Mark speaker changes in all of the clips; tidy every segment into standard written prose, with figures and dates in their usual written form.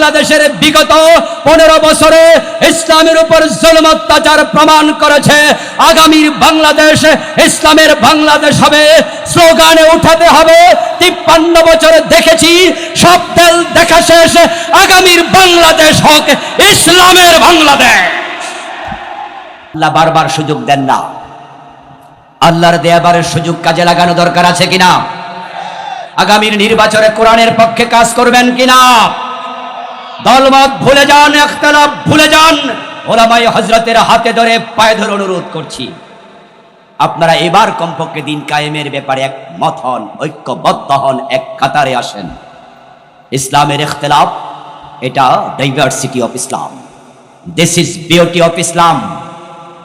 Speaker 1: বাংলাদেশের বিগত 15 বছরে ইসলামের উপর জুলুম অত্যাচার প্রমাণ করেছে। আগামীর বাংলাদেশ ইসলামের বাংলাদেশ হবে, স্লোগানে উঠাতে হবে। 53 বছর দেখেছি, সব দল দেখা শেষ। আগামীর বাংলাদেশ হোক ইসলামের বাংলাদেশ। আল্লাহ বারবার সুযোগ দেন না, আল্লাহর দেয়াবারের সুযোগ কাজে লাগানো দরকার আছে কিনা? আগামীর নির্বাচনে কোরআনের পক্ষে কাজ করবেন কিনা? দলমত ভুলে যান, ইখতিলাফ ভুলে যান। ওলামায়ে হযরতের হাতে ধরে পায়ে ধরে অনুরোধ করছি, আপনারা এবার কমপক্ষে দিন কায়েমের ব্যাপারে একমত হন, ঐক্যবদ্ধ হন, এক কাতারে আসেন। ইসলামের ইখতিলাফ এটা diversity of Islam, this is beauty of Islam.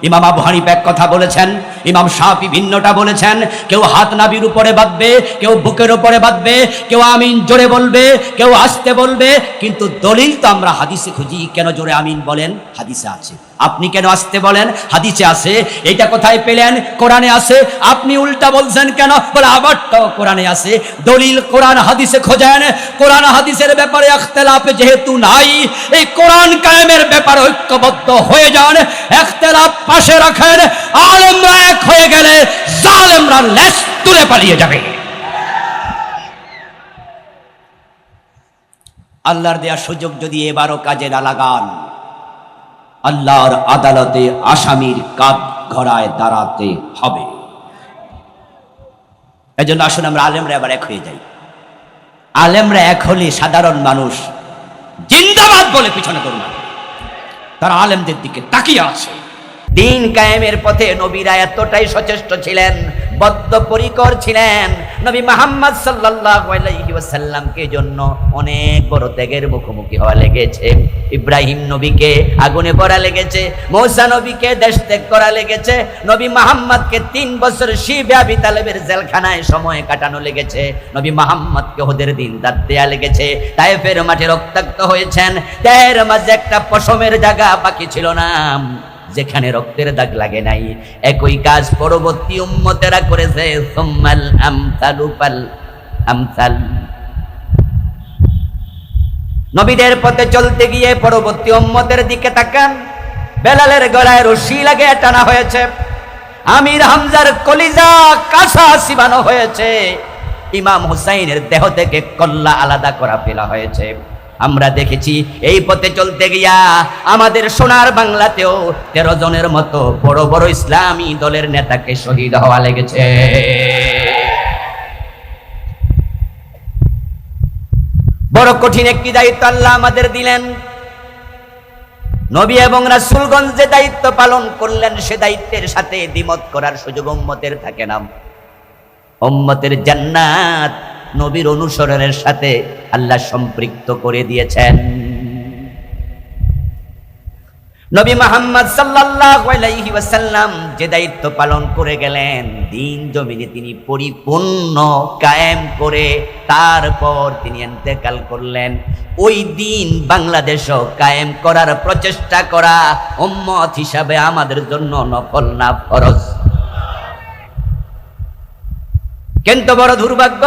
Speaker 1: ইমাম আবু হানিফা এক কথা বলেছেন, ইমাম শাফি ভিন্নটা বলেছেন। কেউ হাত নাভির উপরে বাঁধবে, কেউ বুকের উপরে বাঁধবে, কেউ আমিন জোরে বলবে, কেউ আস্তে বলবে, কিন্তু দলিল তো আমরা হাদিসে খুঁজি। কেন জোরে আমিন বলেন? হাদিসে আছে। আপনি কেন আস্তে বলেন? হাদিসে আছে। এটা কোথায় পেলেন? কোরআনে আছে। আপনি উল্টা বলছেন কেন? বলে আবার তো কোরআনে আছে। দলিল কোরআন হাদিসে খোঁজেন। কোরআন হাদিসের ব্যাপারে ইখতিলাফ যেহেতু নাই, এই কোরআন কায়েমের ব্যাপারে ঐক্যবদ্ধ হয়ে যান, ইখতিলাফ পাশে রাখেন। আলেমরা এক হয়ে গেলে জালেমরা লেজ তুলে পালিয়ে যাবে। আল্লাহর দেয়া সুযোগ যদি এবারও কাজে না লাগান, আল্লাহর আদালতে আসামির কাঠ ঘোড়ায় দাঁড়াতে হবে। এজন্য আসুন আমরা আলেমরা এবার এক হয়ে যাই। আলেমরা এক হলে সাধারণ মানুষ জিন্দাবাদ বলে পিছনে করুন। তারা আলেমদের দিকে তাকিয়ে আছে। দিন কায়েমের পথে নবীরা এতটাই সচেষ্ট ছিলেন, বদ্ধপরিকর ছিলেন। নবী মুহাম্মদ সাল্লাল্লাহু আলাইহি ওয়াসাল্লামকে জন্য অনেক বড় ত্যাগের মুখোমুখি হওয়া লেগেছে। ইব্রাহিম নবীকে আগুনে পড়া লেগেছে, মূসা নবীকে দেশ ত্যাগ করা লেগেছে, নবী মুহাম্মদকে 3 বছর শিবে আবি তালেবের জেলখানায় সময় কাটানো লেগেছে, নবী মুহাম্মদকে ওদের দিন দাঁত দেয়া লেগেছে। তায়েফের মাঠে রক্তাক্ত হয়েছেন, তার মাঝে একটা পশমের জায়গা বাকি ছিল না যেখানে রক্তের দাগ লাগে নাই। একই কাজ পরবর্তী উম্মতেরা করেছে। সুম্মাল আমসালু ফাল আমসাল। নবীদের পথে চলতে গিয়ে পরবর্তী উম্মতের দিকে তাকান, বেলালের গলায় রশি লাগে টানা হয়েছে, আমির হামজার কলিজা কাঁসা চিবানো হয়েছে, ইমাম হুসাইনের দেহ থেকে কল্লা আলাদা করা ফেলা হয়েছে। আমরা দেখেছি এই পথে চলতে গিয়া আমাদের সোনার বাংলাতেও 13 জনের মতো বড় বড় ইসলামী দলের নেতাকে শহীদ হওয়া লেগেছে। বড় কঠিন একটি দায়িত্ব আল্লাহ আমাদের দিলেন। নবী এবং রাসূলগণ যে দায়িত্ব পালন করলেন, সে দায়িত্বের সাথে দ্বিমত করার সুযোগ উম্মতের থাকে না। উম্মতের জান্নাত নবীর অনুসরণের সাথে আল্লাহ সম্পৃক্ত করে দিয়েছেন। নবী মুহাম্মদ সাল্লাল্লাহু আলাইহি ওয়াসাল্লাম যে দায়িত্ব পালন করে গেলেন, দিন জমিনে তিনি পরিপূর্ণ কায়েম করে তারপর তিনি ইন্তেকাল করলেন। ওই দিন বাংলাদেশও কায়েম করার প্রচেষ্টা করা উম্মত হিসাবে আমাদের জন্য নফল না ফরজ। কিন্তু বড় দুর্ভাগ্য,